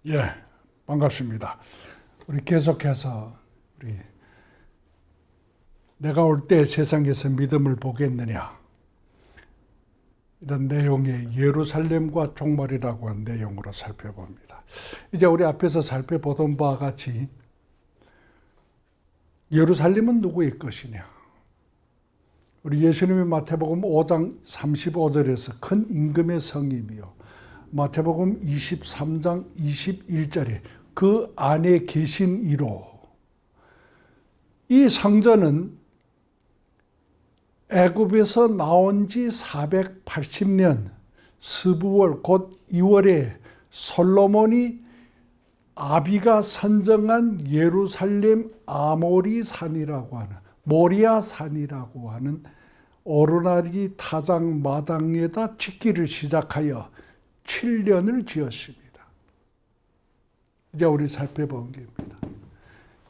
예, 반갑습니다. 우리 계속해서 내가 올 때 세상에서 믿음을 보겠느냐, 이런 내용의 예루살렘과 종말이라고 한 내용으로 살펴봅니다. 이제 우리 앞에서 살펴보던 바와 같이 예루살렘은 누구의 것이냐? 우리 예수님이 마태복음 5장 35절에서 큰 임금의 성임이요, 마태복음 23장 21절에 그 안에 계신 이로, 이 성전은 애굽에서 나온 지 480년 스부월 곧 2월에 솔로몬이 아비가 선정한 예루살렘 아모리 산이라고 하는, 모리아 산이라고 하는 오르나리 타작 마당에다 짓기를 시작하여 7년을 지었습니다. 이제 우리 살펴본 겁니다.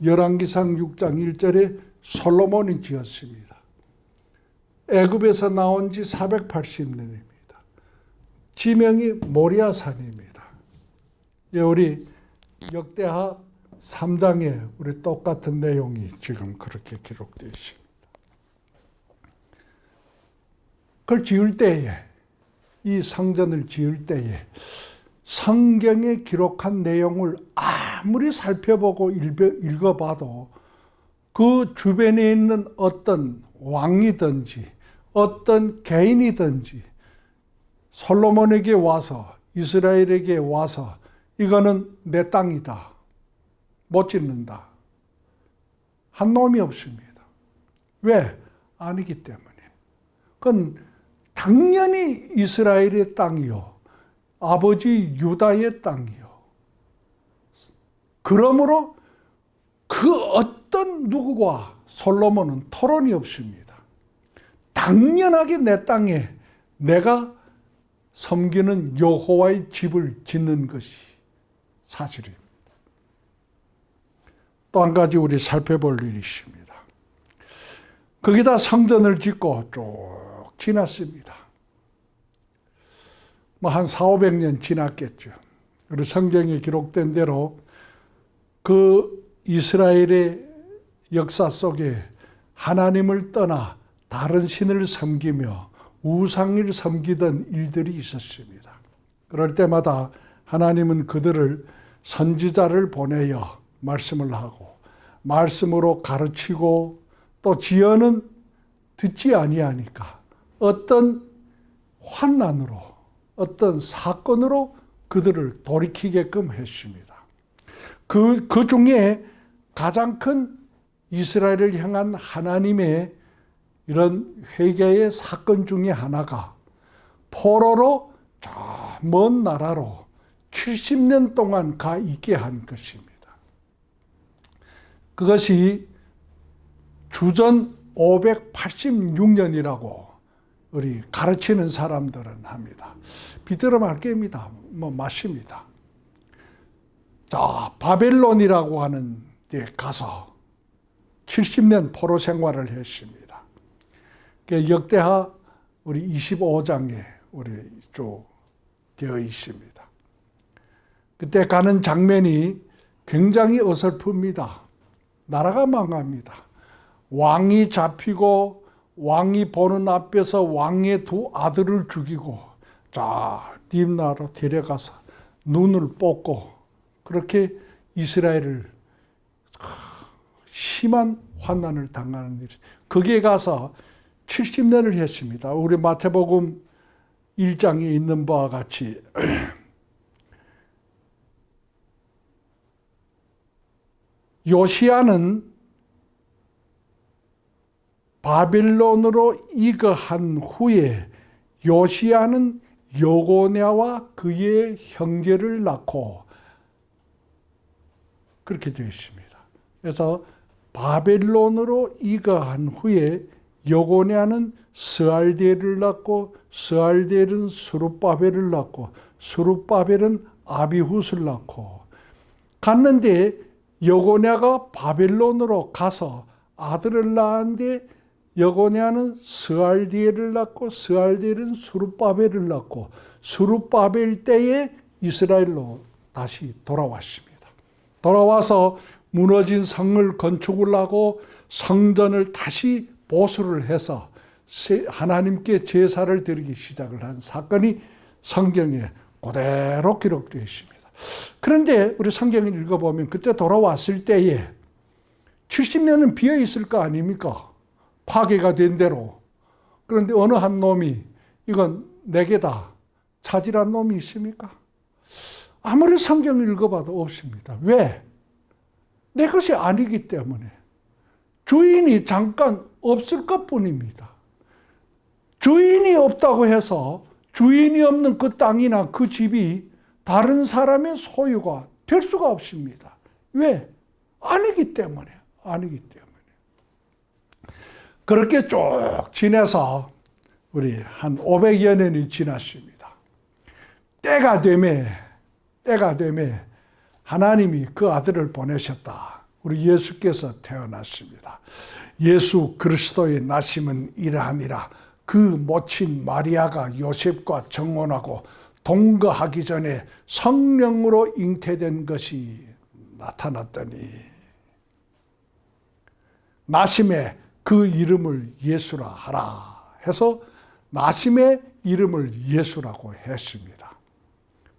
열왕기상 6장 1절에 솔로몬이 지었습니다. 애굽에서 나온 지 480년입니다. 지명이 모리아산입니다. 우리 역대하 3장에 우리 똑같은 내용이 지금 그렇게 기록되어 있습니다. 그걸 지을 때에, 이 성전을 지을 때에 성경에 기록한 내용을 아무리 살펴보고 읽어봐도 그 주변에 있는 어떤 왕이든지 어떤 개인이든지 솔로몬에게 와서, 이스라엘에게 와서 이거는 내 땅이다, 못 짓는다, 한 놈이 없습니다. 왜? 아니기 때문에. 그건 당연히 이스라엘의 땅이요, 아버지 유다의 땅이요. 그러므로 그 어떤 누구와 솔로몬은 토론이 없습니다. 당연하게 내 땅에 내가 섬기는 여호와의 집을 짓는 것이 사실입니다. 또 한 가지 우리 살펴볼 일이 있습니다. 거기다 성전을 짓고 쭉 지났습니다. 한 400~500년 지났겠죠. 그리고 성경에 기록된 대로 그 이스라엘의 역사 속에 하나님을 떠나 다른 신을 섬기며 우상을 섬기던 일들이 있었습니다. 그럴 때마다 하나님은 그들을 선지자를 보내어 말씀을 하고 말씀으로 가르치고, 또 지연은 듣지 아니하니까 어떤 환난으로, 어떤 사건으로 그들을 돌이키게끔 했습니다. 그 중에 가장 큰 이스라엘을 향한 하나님의 이런 회개의 사건 중에 하나가 포로로 저 먼 나라로 70년 동안 가 있게 한 것입니다. 그것이 주전 586년이라고 우리 가르치는 사람들은 합니다. 비틀어 말게입니다. 맞습니다. 자, 바벨론이라고 하는 데 가서 70년 포로 생활을 했습니다. 역대하 우리 25장에 우리 쭉 되어 있습니다. 그때 가는 장면이 굉장히 어설픕니다. 나라가 망합니다. 왕이 잡히고, 왕이 보는 앞에서 왕의 두 아들을 죽이고, 자, 림나라로 데려가서 눈을 뽑고, 그렇게 이스라엘을 심한 환난을 당하는 일. 거기에 가서 70년을 했습니다. 우리 마태복음 1장에 있는 바와 같이 요시야는 바빌론으로 이거한 후에 요시야는 여고냐와 그의 형제를 낳고, 그렇게 되어 있습니다. 그래서 바벨론으로 이거한 후에 여고냐는 스알디엘을 낳고, 스알디엘은 스룹바벨을 낳고, 스룹바벨은 아비훗을 낳고, 갔는데 여고냐가 바벨론으로 가서 아들을 낳았는데 여고냐는 스알디엘을 낳고, 스알디엘은 스룹바벨을 낳고, 스룹바벨 때에 이스라엘로 다시 돌아왔습니다. 돌아와서 무너진 성을 건축을 하고 성전을 다시 보수를 해서 하나님께 제사를 드리기 시작을 한 사건이 성경에 그대로 기록되어 있습니다. 그런데 우리 성경을 읽어보면 그때 돌아왔을 때에 70년은 비어 있을 거 아닙니까? 파괴가 된 대로. 그런데 어느 한 놈이 이건 내게다 차지란 놈이 있습니까? 아무리 성경을 읽어봐도 없습니다. 왜? 내 것이 아니기 때문에. 주인이 잠깐 없을 것뿐입니다. 주인이 없다고 해서 주인이 없는 그 땅이나 그 집이 다른 사람의 소유가 될 수가 없습니다. 왜? 아니기 때문에. 아니기 때문에. 그렇게 쭉 지내서 우리 한 500여 년이 지났습니다. 때가 되매 하나님이 그 아들을 보내셨다. 우리 예수께서 태어났습니다. 예수 그리스도의 나심은 이러함이라. 그 모친 마리아가 요셉과 정혼하고 동거하기 전에 성령으로 잉태된 것이 나타났더니 나심에 그 이름을 예수라 하라 해서 나심의 이름을 예수라고 했습니다.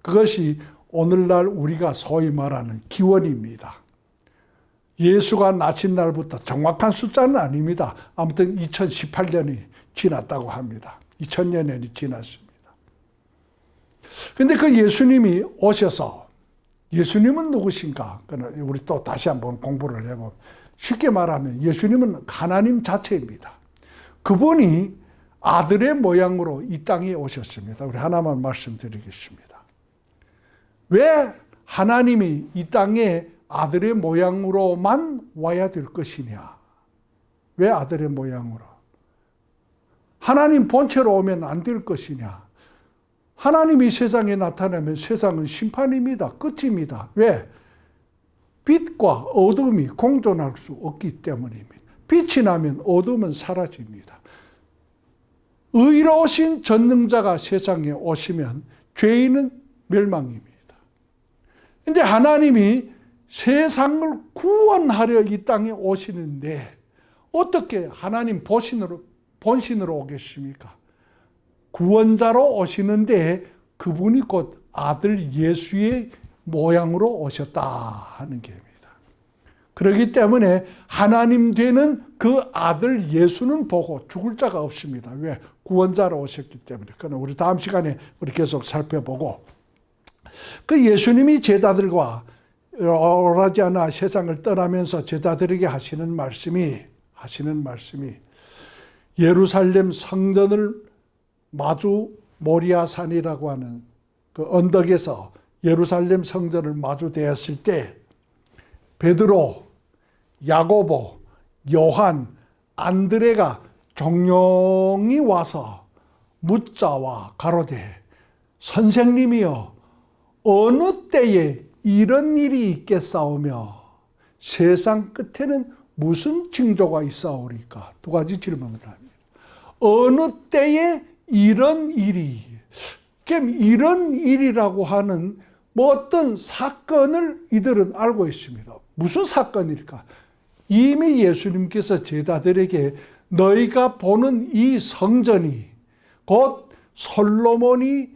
그것이 오늘날 우리가 소위 말하는 기원입니다. 예수가 나신 날부터 정확한 숫자는 아닙니다. 아무튼 2018년이 지났다고 합니다. 2000년이 지났습니다. 그런데 그 예수님이 오셔서 예수님은 누구신가? 우리 또 다시 한번 공부를 해보면 쉽게 말하면 예수님은 하나님 자체입니다. 그분이 아들의 모양으로 이 땅에 오셨습니다. 우리 하나만 말씀드리겠습니다. 왜 하나님이 이 땅에 아들의 모양으로만 와야 될 것이냐? 왜 아들의 모양으로? 하나님 본체로 오면 안 될 것이냐? 하나님이 세상에 나타나면 세상은 심판입니다. 끝입니다. 왜? 빛과 어둠이 공존할 수 없기 때문입니다. 빛이 나면 어둠은 사라집니다. 의로우신 전능자가 세상에 오시면 죄인은 멸망입니다. 그런데 하나님이 세상을 구원하려 이 땅에 오시는데 어떻게 하나님 본신으로 오겠습니까? 구원자로 오시는데 그분이 곧 아들 예수의 모양으로 오셨다 하는 게입니다. 그렇기 때문에 하나님 되는 그 아들 예수는 보고 죽을 자가 없습니다. 왜? 구원자로 오셨기 때문에. 그건 우리 다음 시간에 우리 계속 살펴보고 그 예수님이 제자들과 오라지 않아 세상을 떠나면서 제자들에게 하시는 말씀이 예루살렘 성전을 마주 모리아산이라고 하는 그 언덕에서 예루살렘 성전을 마주대었을 때 베드로, 야고보, 요한, 안드레가 종용이 와서 묻자와 가로되 선생님이여 어느 때에 이런 일이 있겠사오며 세상 끝에는 무슨 징조가 있사오리까? 두 가지 질문을 합니다. 어느 때에 이런 일이, 이런 일이라고 하는 어떤 사건을 이들은 알고 있습니다. 무슨 사건일까? 이미 예수님께서 제자들에게 너희가 보는 이 성전이 곧 솔로몬이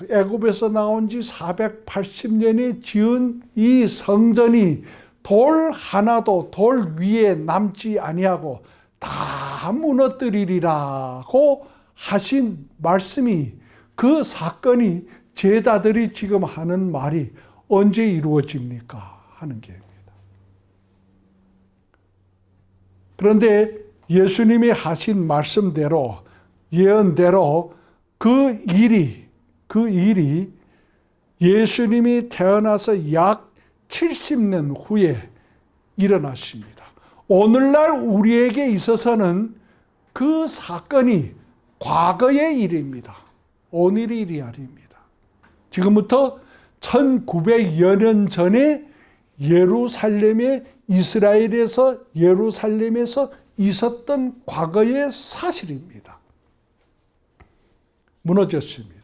애굽에서 나온 지 480년에 지은 이 성전이 돌 하나도 돌 위에 남지 아니하고 다 무너뜨리리라고 하신 말씀이 그 사건이 제자들이 지금 하는 말이 언제 이루어집니까? 하는 게입니다. 그런데 예수님이 하신 말씀대로 예언대로 그 일이 예수님이 태어나서 약 70년 후에 일어났습니다. 오늘날 우리에게 있어서는 그 사건이 과거의 일입니다. 오늘의 일이 아닙니다. 지금부터 1900여 년 전에 이스라엘에서 예루살렘에서 있었던 과거의 사실입니다. 무너졌습니다.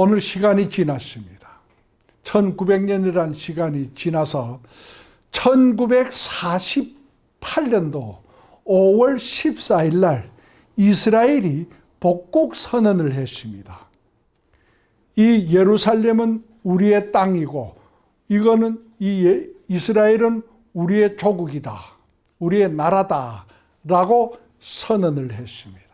오늘 시간이 지났습니다. 1900년이라는 시간이 지나서 1948년도 5월 14일 날 이스라엘이 복국 선언을 했습니다. 이 예루살렘은 우리의 땅이고 이거는 이스라엘은 우리의 조국이다. 우리의 나라다라고 선언을 했습니다.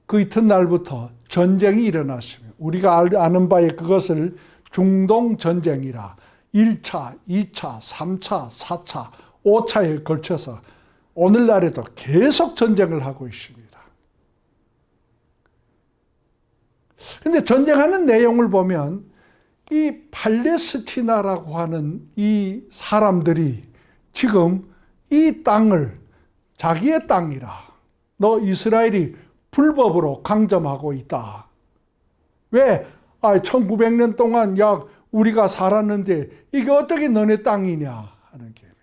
그 이튿날부터 전쟁이 일어났습니다. 우리가 아는 바에 그것을 중동전쟁이라 1차, 2차, 3차, 4차, 5차에 걸쳐서 오늘날에도 계속 전쟁을 하고 있습니다. 그런데 전쟁하는 내용을 보면 이 팔레스티나라고 하는 이 사람들이 지금 이 땅을 자기의 땅이라 너 이스라엘이 불법으로 강점하고 있다. 왜? 1900년 동안 우리가 살았는데 이게 어떻게 너네 땅이냐 하는 게입니다.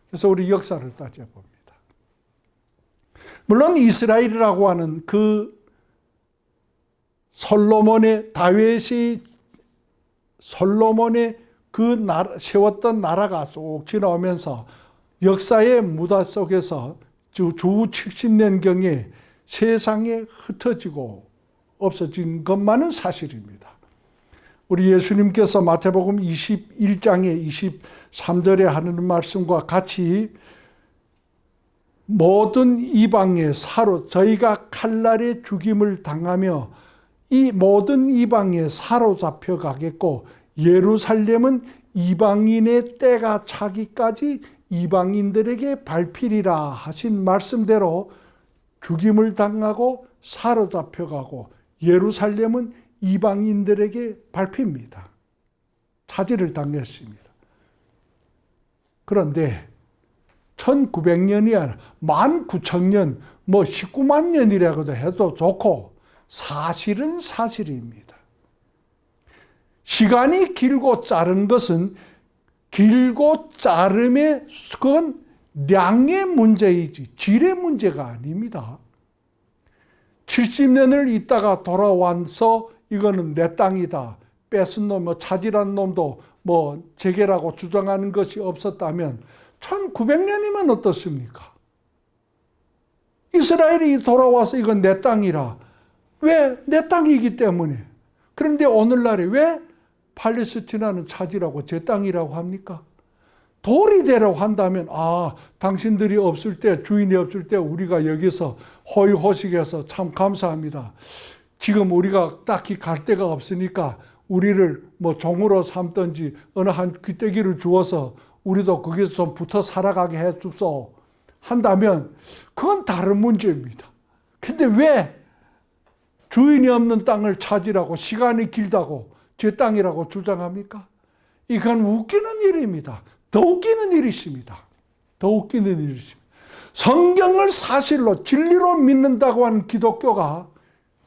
그래서 우리 역사를 따져봅니다. 물론 이스라엘이라고 하는 그 솔로몬의 그 세웠던 나라가 쭉 지나오면서 역사의 무다 속에서 주 70년경에 세상에 흩어지고 없어진 것만은 사실입니다. 우리 예수님께서 마태복음 21장의 23절에 하는 말씀과 같이 모든 이방의 저희가 칼날에 죽임을 당하며 이 모든 이방에 사로잡혀 가겠고 예루살렘은 이방인의 때가 차기까지 이방인들에게 밟히리라 하신 말씀대로 죽임을 당하고 사로잡혀 가고 예루살렘은 이방인들에게 밟힙니다. 차지를 당했습니다. 그런데 1900년이 아니라 19,000년, 19만 년이라고도 해도 좋고 사실은 사실입니다. 시간이 길고 짧은 것은 길고 짧음의 그건 량의 문제이지 질의 문제가 아닙니다. 70년을 있다가 돌아와서 이거는 내 땅이다. 뺏은 놈, 차지한 놈도 제게라고 주장하는 것이 없었다면 1900년이면 어떻습니까? 이스라엘이 돌아와서 이건 내 땅이라. 왜? 내 땅이기 때문에. 그런데 오늘날에 왜 팔레스티나는 차지라고 제 땅이라고 합니까? 도리대로 한다면 당신들이 없을 때, 주인이 없을 때 우리가 여기서 호의호식해서 참 감사합니다. 지금 우리가 딱히 갈 데가 없으니까 우리를 종으로 삼든지 어느 한 귀때기를 주어서 우리도 거기서 좀 붙어 살아가게 해 줍소 한다면 그건 다른 문제입니다. 근데 왜 주인이 없는 땅을 차지라고 시간이 길다고 제 땅이라고 주장합니까? 이건 웃기는 일입니다. 더 웃기는 일이십니다. 더 웃기는 일이십니다. 성경을 사실로 진리로 믿는다고 하는 기독교가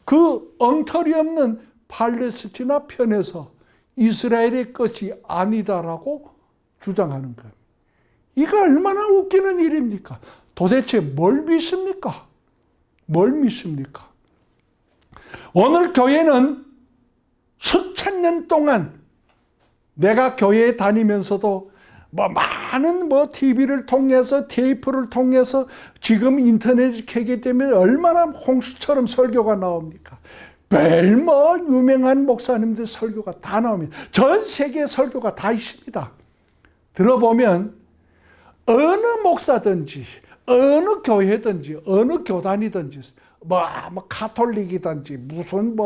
그 엉터리 없는 팔레스티나 편에서 이스라엘의 것이 아니다라고 주장하는 거예요. 이거 얼마나 웃기는 일입니까? 도대체 뭘 믿습니까? 뭘 믿습니까? 오늘 교회는 수천 년 동안 내가 교회에 다니면서도 많은 TV를 통해서 테이프를 통해서 지금 인터넷을 켜게 되면 얼마나 홍수처럼 설교가 나옵니까? 매일 유명한 목사님들 설교가 다 나옵니다. 전 세계 설교가 다 있습니다. 들어보면 어느 목사든지 어느 교회든지 어느 교단이든지 가톨릭이든지 무슨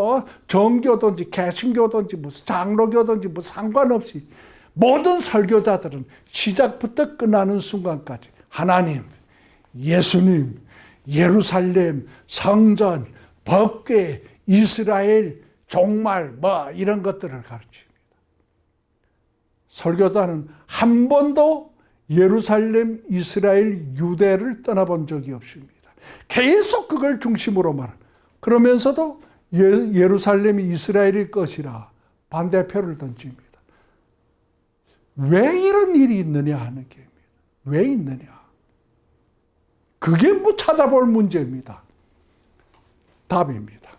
정교든지 개신교든지 무슨 장로교든지 상관없이 모든 설교자들은 시작부터 끝나는 순간까지 하나님, 예수님, 예루살렘, 성전, 법궤, 이스라엘, 종말 이런 것들을 가르칩니다. 설교자는 한 번도 예루살렘, 이스라엘, 유대를 떠나본 적이 없습니다. 계속 그걸 중심으로 그러면서도 예루살렘이 이스라엘의 것이라 반대표를 던집니다. 왜 이런 일이 있느냐 하는 게입니다. 왜 있느냐? 그게 찾아볼 문제입니다. 답입니다.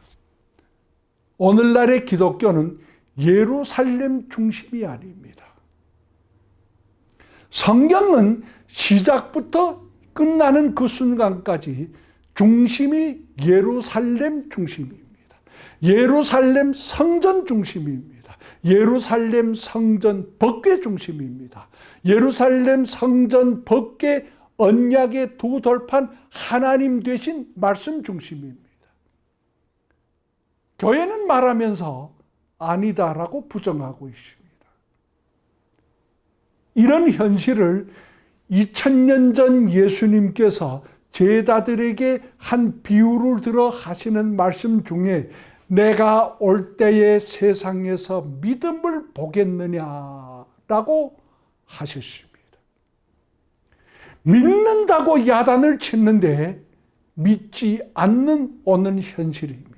오늘날의 기독교는 예루살렘 중심이 아닙니다. 성경은 시작부터 끝나는 그 순간까지 중심이 예루살렘 중심입니다. 예루살렘 성전 중심입니다. 예루살렘 성전 법궤 중심입니다. 예루살렘 성전 법궤 언약의 두 돌판 하나님 되신 말씀 중심입니다. 교회는 말하면서 아니다라고 부정하고 있습니다. 이런 현실을 2000년 전 예수님께서 제자들에게 한 비유를 들어 하시는 말씀 중에 내가 올 때에 세상에서 믿음을 보겠느냐라고 하셨습니다. 믿는다고 야단을 쳤는데 믿지 않는 오는 현실입니다.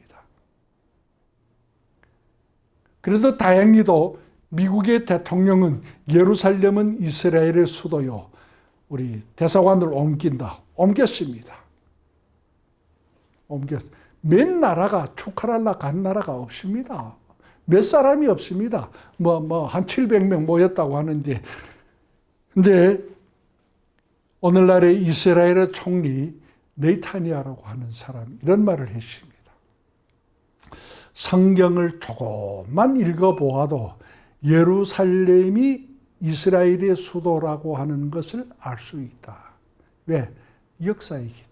그래도 다행히도 미국의 대통령은 예루살렘은 이스라엘의 수도요, 우리 대사관을 옮겼습니다. 몇 나라가 축하하려 간 나라가 없습니다. 몇 사람이 없습니다. 한 700명 모였다고 하는데, 근데 오늘날의 이스라엘의 총리 네타냐라고 하는 사람이 이런 말을 했습니다. 성경을 조금만 읽어보아도 예루살렘이 이스라엘의 수도라고 하는 것을 알 수 있다. 왜? 역사이기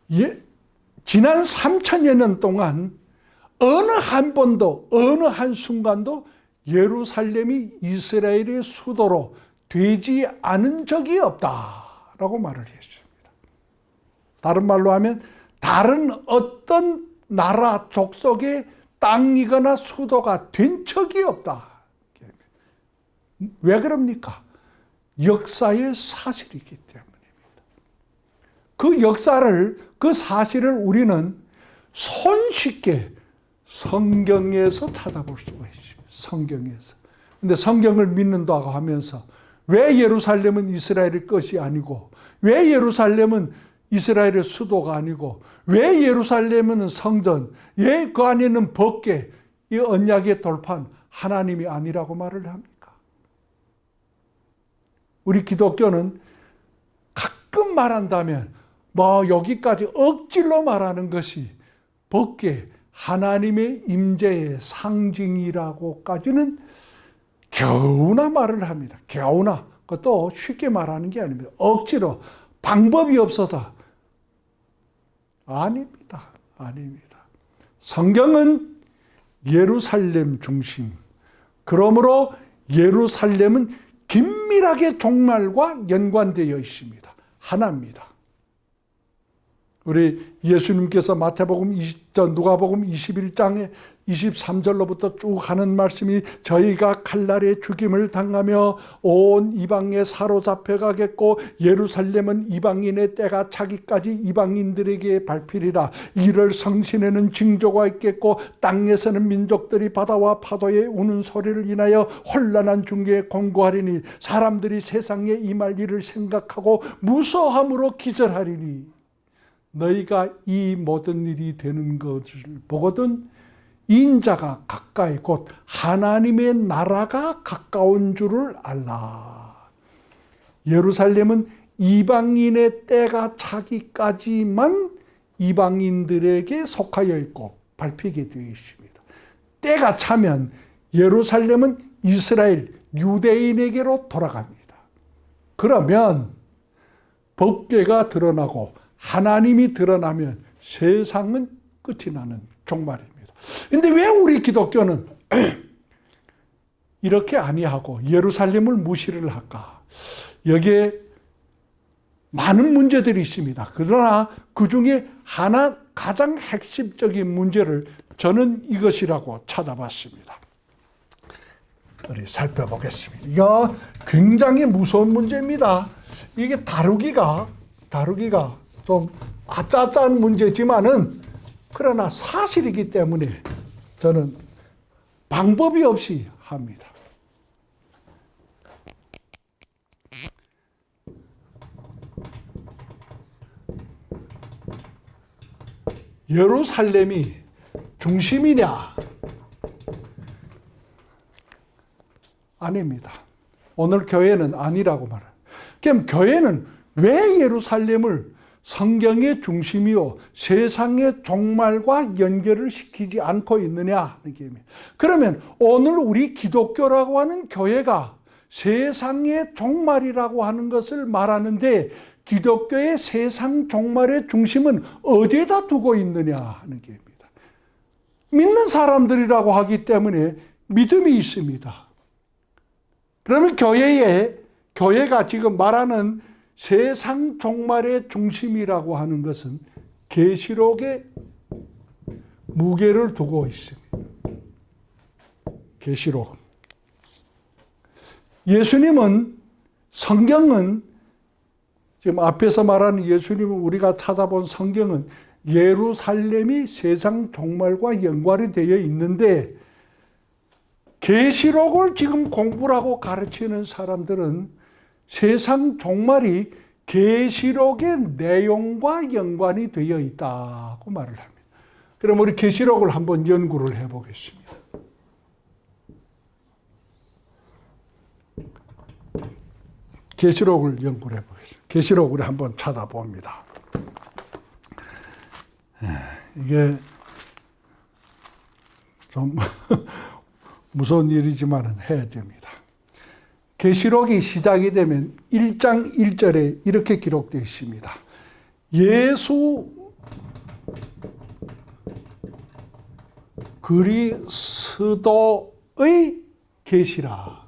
때문에. 지난 3000여 년 동안 어느 한 번도, 어느 한 순간도 예루살렘이 이스라엘의 수도로 되지 않은 적이 없다라고 말을 했습니다. 다른 말로 하면 다른 어떤 나라 족속의 땅이거나 수도가 된 적이 없다. 왜 그럽니까? 역사의 사실이기 때문입니다. 그 역사를, 그 사실을 우리는 손쉽게 성경에서 찾아볼 수가 있습니다. 성경에서. 근데 성경을 믿는다고 하면서 왜 예루살렘은 이스라엘의 것이 아니고, 왜 예루살렘은 이스라엘의 수도가 아니고, 왜 예루살렘은 성전, 왜 그 안에는 법궤, 이 언약의 돌판 하나님이 아니라고 말을 합니까? 우리 기독교는 가끔 말한다면 여기까지 억지로 말하는 것이 법궤, 하나님의 임재의 상징이라고까지는 겨우나 말을 합니다. 겨우나. 그것도 쉽게 말하는 게 아닙니다. 억지로, 방법이 없어서. 아닙니다. 성경은 예루살렘 중심. 그러므로 예루살렘은 긴밀하게 종말과 연관되어 있습니다. 하나입니다. 우리 예수님께서 마태복음 누가복음 21장에 23절로부터 쭉 하는 말씀이 저희가 칼날에 죽임을 당하며 온 이방에 사로잡혀 가겠고 예루살렘은 이방인의 때가 차기까지 이방인들에게 밟히리라. 이를 성신에는 징조가 있겠고 땅에서는 민족들이 바다와 파도의 우는 소리를 인하여 혼란한 중에 공고하리니 사람들이 세상에 임할 일을 생각하고 무서함으로 기절하리니 너희가 이 모든 일이 되는 것을 보거든 인자가 가까이 곧 하나님의 나라가 가까운 줄을 알라. 예루살렘은 이방인의 때가 차기까지만 이방인들에게 속하여 있고 밟히게 되어 있습니다. 때가 차면 예루살렘은 이스라엘 유대인에게로 돌아갑니다. 그러면 법궤가 드러나고 하나님이 드러나면 세상은 끝이 나는 종말입니다. 근데 왜 우리 기독교는 이렇게 아니하고 예루살렘을 무시를 할까? 여기에 많은 문제들이 있습니다. 그러나 그 중에 하나 가장 핵심적인 문제를 저는 이것이라고 찾아봤습니다. 우리 살펴보겠습니다. 이거 굉장히 무서운 문제입니다. 이게 다루기가 좀 아짜아짜한 문제지만은 그러나 사실이기 때문에 저는 방법이 없이 합니다. 예루살렘이 중심이냐? 아닙니다. 오늘 교회는 아니라고 말해요. 그럼 교회는 왜 예루살렘을 성경의 중심이요 세상의 종말과 연결을 시키지 않고 있느냐? 그러면 오늘 우리 기독교라고 하는 교회가 세상의 종말이라고 하는 것을 말하는데 기독교의 세상 종말의 중심은 어디에다 두고 있느냐 하는 게입니다. 믿는 사람들이라고 하기 때문에 믿음이 있습니다. 그러면 교회가 지금 말하는 세상 종말의 중심이라고 하는 것은 계시록에 무게를 두고 있습니다. 계시록. 예수님은, 성경은, 지금 앞에서 말하는 예수님은, 우리가 찾아본 성경은 예루살렘이 세상 종말과 연관이 되어 있는데 계시록을 지금 공부를 하고 가르치는 사람들은 세상 종말이 계시록의 내용과 연관이 되어 있다고 말을 합니다. 그럼 우리 계시록을 한번 연구를 해보겠습니다. 계시록을 연구를 해보겠습니다. 계시록을 한번 찾아봅니다. 이게 좀 무서운 일이지만 해야 됩니다. 계시록이 시작이 되면 1장 1절에 이렇게 기록되어 있습니다. 예수 그리스도의 계시라.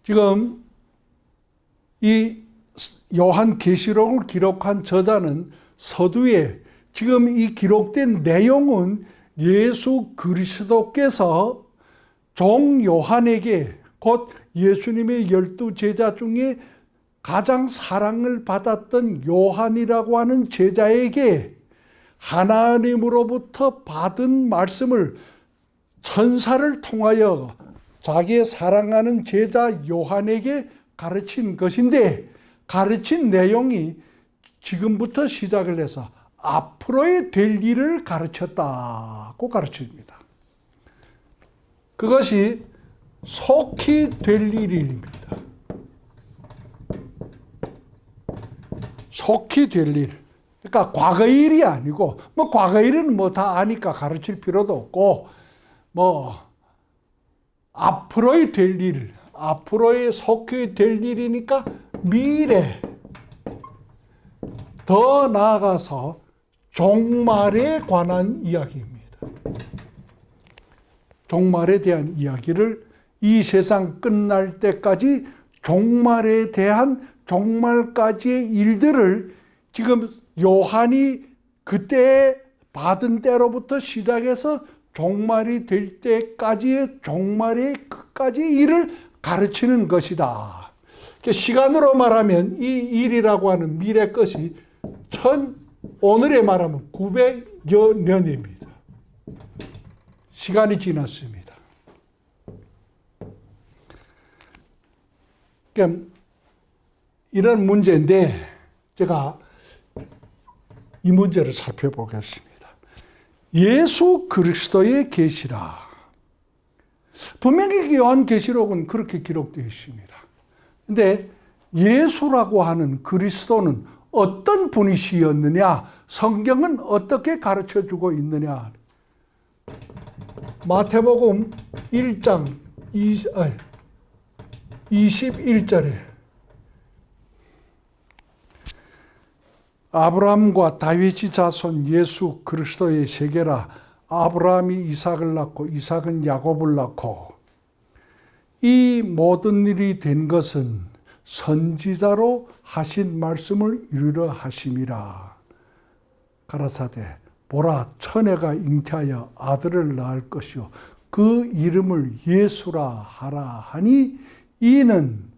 지금 이 요한 계시록을 기록한 저자는 서두에 지금 이 기록된 내용은 예수 그리스도께서 종 요한에게, 곧 예수님의 12 제자 중에 가장 사랑을 받았던 요한이라고 하는 제자에게 하나님으로부터 받은 말씀을 천사를 통하여 자기의 사랑하는 제자 요한에게 가르친 것인데, 가르친 내용이 지금부터 시작을 해서 앞으로의 될 일을 가르쳤다고 가르칩니다. 그것이 속히 될 일입니다. 속히 될 일. 그러니까 과거의 일이 아니고, 과거의 일은 다 아니까 가르칠 필요도 없고, 앞으로의 될 일, 앞으로의 속히 될 일이니까 미래, 더 나아가서 종말에 관한 이야기입니다. 종말에 대한 이야기를 이 세상 끝날 때까지 종말에 대한 종말까지의 일들을 지금 요한이 그때 받은 때로부터 시작해서 종말이 될 때까지의 종말의 끝까지의 일을 가르치는 것이다. 시간으로 말하면 이 일이라고 하는 미래 것이 오늘에 말하면 900여 년입니다. 시간이 지났습니다. 그러니까 이런 문제인데 제가 이 문제를 살펴보겠습니다. 예수 그리스도의 계시라. 분명히 요한 계시록은 그렇게 기록되어 있습니다. 근데 예수라고 하는 그리스도는 어떤 분이시였느냐? 성경은 어떻게 가르쳐주고 있느냐? 마태복음 1장 21절에 아브라함과 다윗의 자손 예수 그리스도의 세계라. 아브라함이 이삭을 낳고 이삭은 야곱을 낳고 이 모든 일이 된 것은 선지자로 하신 말씀을 이루려 하심이라. 가라사대 보라 처녀가 잉태하여 아들을 낳을 것이요 그 이름을 예수라 하라 하니 이는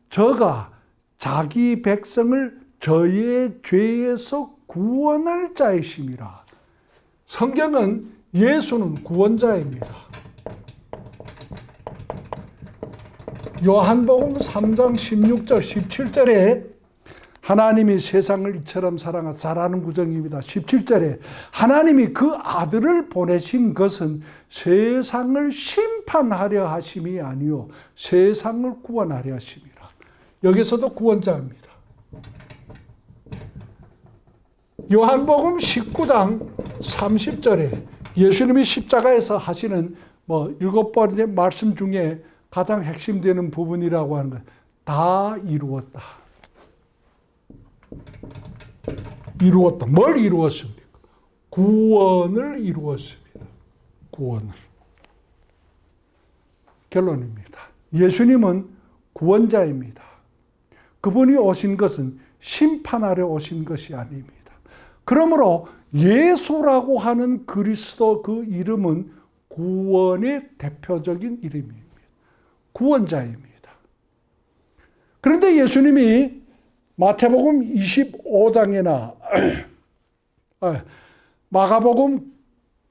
저가 자기 백성을 저의 죄에서 구원할 자이심이라. 성경은 예수는 구원자입니다. 요한복음 3장 16절 17절에 하나님이 세상을 이처럼 사랑하사, 잘 아는 구절입니다. 17절에 하나님이 그 아들을 보내신 것은 세상을 심판하려 하심이 아니요 세상을 구원하려 하심이라. 여기서도 구원자입니다. 요한복음 19장 30절에 예수님이 십자가에서 하시는 7번의 말씀 중에 가장 핵심되는 부분이라고 하는 것, 다 이루었다. 이루었다. 뭘 이루었습니까? 구원을 이루었습니다. 구원을. 결론입니다. 예수님은 구원자입니다. 그분이 오신 것은 심판하려 오신 것이 아닙니다. 그러므로 예수라고 하는 그리스도 그 이름은 구원의 대표적인 이름입니다. 구원자입니다. 그런데 예수님이 마태복음 25장이나 마가복음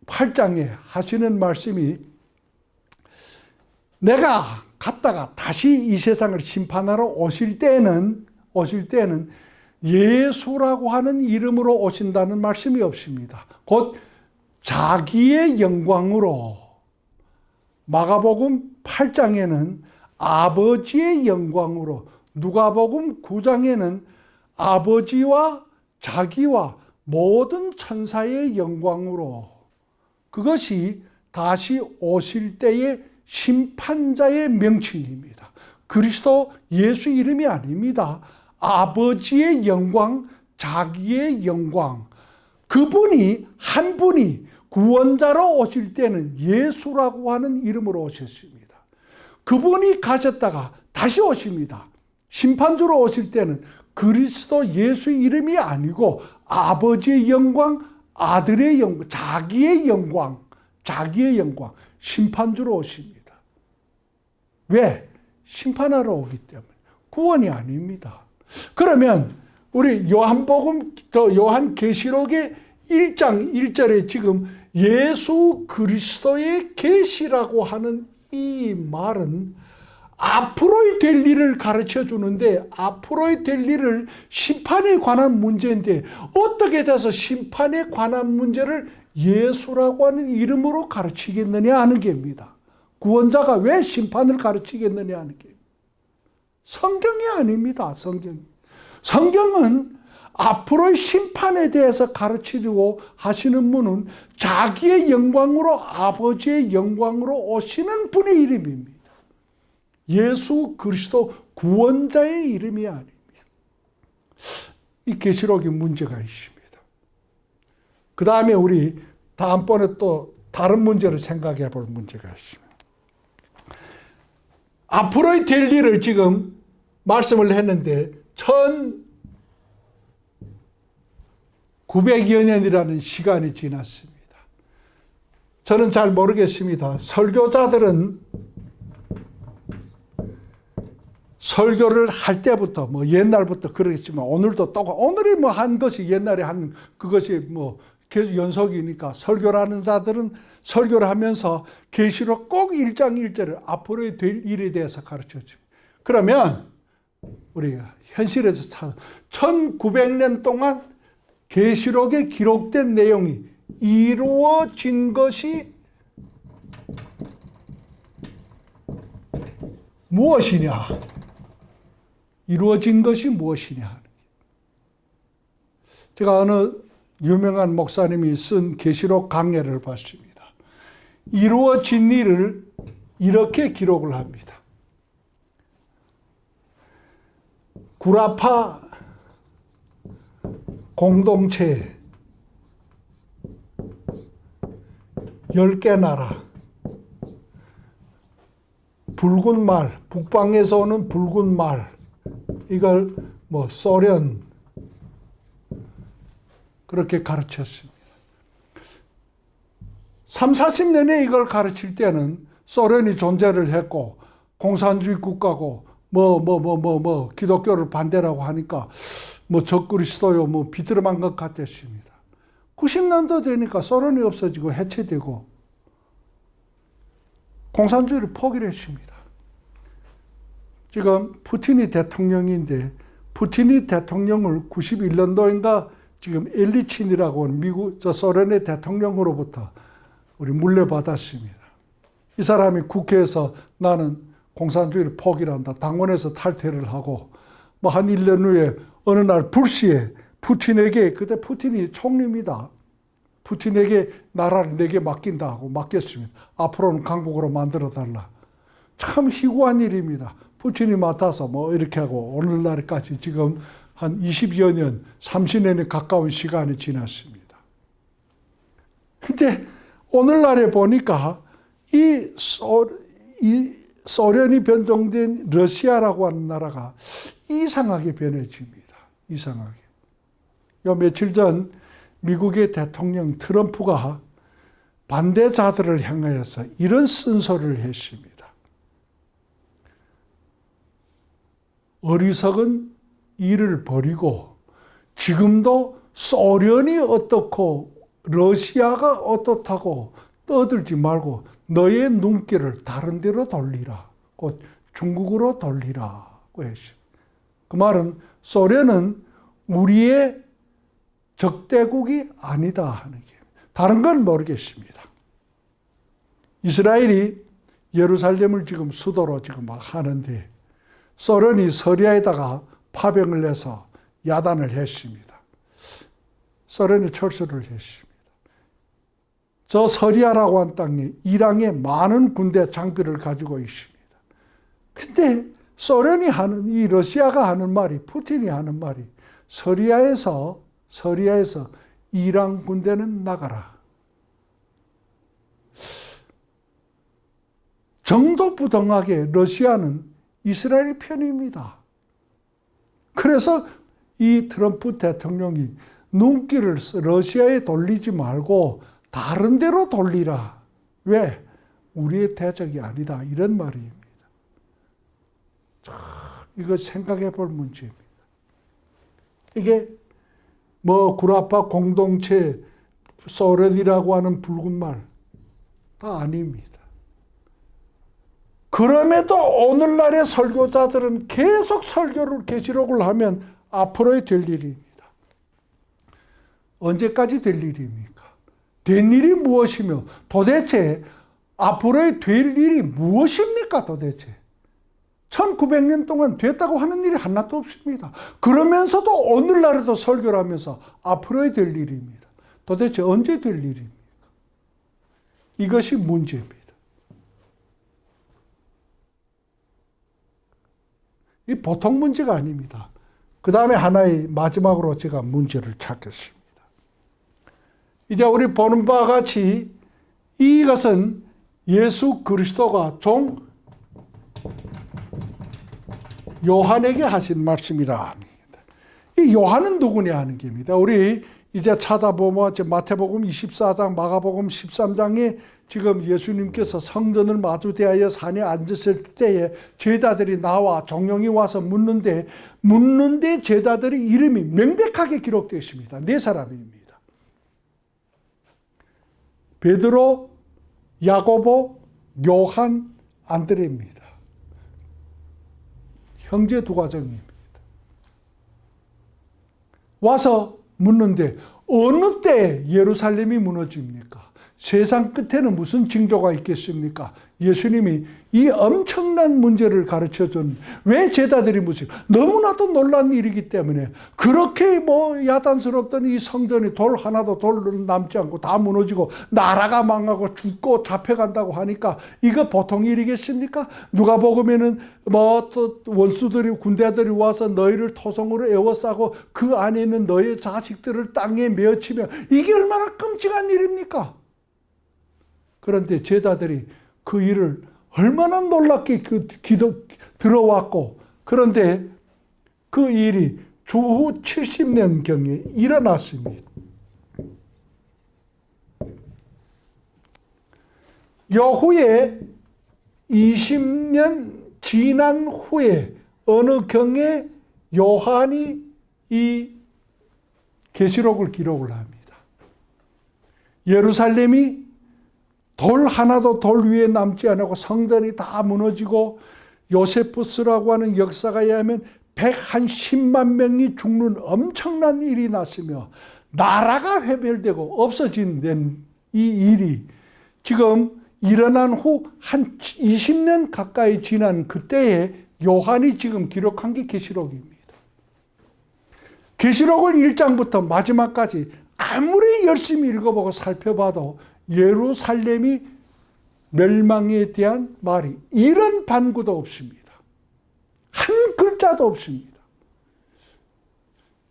8장에 하시는 말씀이 내가 갔다가 다시 이 세상을 심판하러 오실 때는 예수라고 하는 이름으로 오신다는 말씀이 없습니다. 곧 자기의 영광으로, 마가복음 8장에는 아버지의 영광으로, 누가복음 9장에는 아버지와 자기와 모든 천사의 영광으로, 그것이 다시 오실 때의 심판자의 명칭입니다. 그리스도 예수 이름이 아닙니다. 아버지의 영광, 자기의 영광, 그분이 한 분이 구원자로 오실 때는 예수라고 하는 이름으로 오셨습니다. 그분이 가셨다가 다시 오십니다. 심판주로 오실 때는 그리스도 예수 이름이 아니고 아버지의 영광, 아들의 영광, 자기의 영광, 심판주로 오십니다. 왜? 심판하러 오기 때문에. 구원이 아닙니다. 그러면 우리 요한계시록의 1장 1절에 지금 예수 그리스도의 계시라고 하는 이 말은 앞으로의 될 일을 가르쳐 주는데, 앞으로의 될 일을 심판에 관한 문제인데 어떻게 돼서 심판에 관한 문제를 예수라고 하는 이름으로 가르치겠느냐 하는 게입니다. 구원자가 왜 심판을 가르치겠느냐 하는 게 성경이 아닙니다. 성경은 앞으로의 심판에 대해서 가르치고 하시는 분은 자기의 영광으로, 아버지의 영광으로 오시는 분의 이름입니다. 예수 그리스도 구원자의 이름이 아닙니다. 이 계시록이 문제가 있습니다. 그 다음에 우리 다음번에 또 다른 문제를 생각해 볼 문제가 있습니다. 앞으로의 될 일을 지금 말씀을 했는데 1900여 년이라는 시간이 지났습니다. 저는 잘 모르겠습니다. 설교자들은 설교를 할 때부터 옛날부터 그러겠지만 오늘도 오늘이 한 것이 옛날에 한 그것이 계속 연속이니까 설교라는 자들은 설교를 하면서 계시록 꼭 1장 1절을 앞으로의 될 일에 대해서 가르쳐 줍니다. 그러면 우리가 현실에서 1900년 동안 계시록에 기록된 내용이 이루어진 것이 무엇이냐? 이루어진 것이 무엇이냐? 제가 어느 유명한 목사님이 쓴 계시록 강해를 봤습니다. 이루어진 일을 이렇게 기록을 합니다. 구라파 공동체 10개 나라, 붉은 말, 북방에서 오는 붉은 말, 이걸 소련, 그렇게 가르쳤습니다. 30-40년에 이걸 가르칠 때는 소련이 존재를 했고 공산주의 국가고 기독교를 반대라고 하니까 적그리스도요 비틀어만 것 같았습니다. 90년도 되니까 소련이 없어지고 해체되고 공산주의를 포기를 했습니다. 지금 푸틴이 대통령인데 푸틴이 대통령을 91년도인가 지금 엘리친이라고 하는 미국 소련의 대통령으로부터 우리 물려받았습니다. 이 사람이 국회에서 나는 공산주의를 포기한다. 당원에서 탈퇴를 하고 뭐 한 1년 후에 어느 날 불시에 푸틴에게, 그때 푸틴이 총리입니다. 푸틴에게 나라를 내게 맡긴다 하고 맡겼습니다. 앞으로는 강국으로 만들어달라. 참 희구한 일입니다. 푸틴이 맡아서 뭐 이렇게 하고 오늘날까지 지금 한 20여 년, 30년에 가까운 시간이 지났습니다. 근데 오늘날에 보니까 이 소련이 변종된 러시아라고 하는 나라가 이상하게 변해집니다. 이상하게. 요 며칠 전 미국의 대통령 트럼프가 반대자들을 향하여서 이런 쓴소리를 했습니다. 어리석은 일을 벌이고 지금도 소련이 어떻고 러시아가 어떻다고 떠들지 말고 너의 눈길을 다른 데로 돌리라. 곧 중국으로 돌리라고 했습니다. 그 말은 소련은 우리의 적대국이 아니다 하는 게, 다른 건 모르겠습니다. 이스라엘이 예루살렘을 지금 수도로 지금 막 하는데 소련이 서리아에다가 파병을 해서 야단을 했습니다. 소련이 철수를 했습니다. 저 서리아라고 한 땅에 이란의 많은 군대 장비를 가지고 있습니다. 근데 소련이 하는, 이 러시아가 하는 말이, 푸틴이 하는 말이 서리아에서 이란 군대는 나가라. 정도부동하게 러시아는 이스라엘 편입니다. 그래서 이 트럼프 대통령이 눈길을 러시아에 돌리지 말고 다른 데로 돌리라. 왜? 우리의 대적이 아니다. 이런 말입니다. 이거 생각해 볼 문제입니다. 이게 뭐 구라파 공동체 소련이라고 하는 붉은 말 다 아닙니다. 그럼에도 오늘날의 설교자들은 계속 설교를, 계시록을 하면 앞으로의 될 일입니다. 언제까지 될 일입니까? 된 일이 무엇이며 도대체 앞으로의 될 일이 무엇입니까 도대체? 1900년 동안 됐다고 하는 일이 하나도 없습니다. 그러면서도 오늘날에도 설교를 하면서 앞으로의 될 일입니다. 도대체 언제 될 일입니까? 이것이 문제입니다. 이 보통 문제가 아닙니다. 그 다음에 하나의 마지막으로 제가 문제를 찾겠습니다. 이제 우리 보는 바와 같이 이것은 예수 그리스도가 종 요한에게 하신 말씀이라 합니다. 이 요한은 누구냐 하는 겁니다. 우리 이제 찾아보면 마태복음 24장, 마가복음 13장에 지금 예수님께서 성전을 마주대하여 산에 앉으실 때에 제자들이 나와 종용이 와서 묻는데 제자들의 이름이 명백하게 기록되어 있습니다. 네 사람입니다. 베드로, 야고보, 요한, 안드레입니다. 형제 두 가정입니다. 와서 묻는데 어느 때 예루살렘이 무너집니까? 세상 끝에는 무슨 징조가 있겠습니까? 예수님이 이 엄청난 문제를 가르쳐준, 왜 제자들이 묻지? 너무나도 놀란 일이기 때문에 그렇게 뭐 야단스럽던 이 성전이 돌 하나도 돌 남지 않고 다 무너지고 나라가 망하고 죽고 잡혀간다고 하니까 이거 보통 일이겠습니까? 누가복음에는 뭐 또 원수들이, 군대들이 와서 너희를 토성으로 에워싸고 그 안에 있는 너희 자식들을 땅에 메어치며, 이게 얼마나 끔찍한 일입니까? 그런데 제자들이 그 일을 얼마나 놀랍게 들어왔고, 그런데 그 일이 주후 70년경에 일어났습니다. 여후에 20년 지난 후에 어느 경에 요한이 이 계시록을 기록을 합니다. 예루살렘이 돌 하나도 돌 위에 남지 않고 성전이 다 무너지고 요세푸스라고 하는 역사가에 의하면 110만 명이 죽는 엄청난 일이 났으며 나라가 회멸되고 없어진 이 일이 지금 일어난 후 한 20년 가까이 지난 그때에 요한이 지금 기록한 게 계시록입니다. 계시록을 1장부터 마지막까지 아무리 열심히 읽어보고 살펴봐도 예루살렘이 멸망에 대한 말이 이런 반구도 없습니다. 한 글자도 없습니다.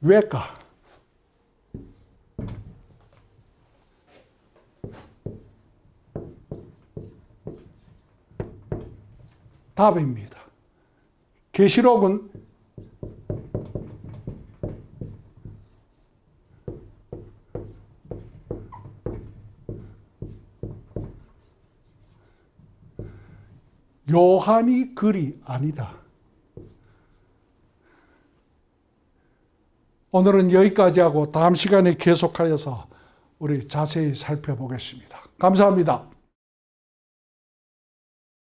왜일까? 답입니다. 계시록은 요한이 글이 아니다. 오늘은 여기까지 하고 다음 시간에 계속하여서 우리 자세히 살펴보겠습니다. 감사합니다.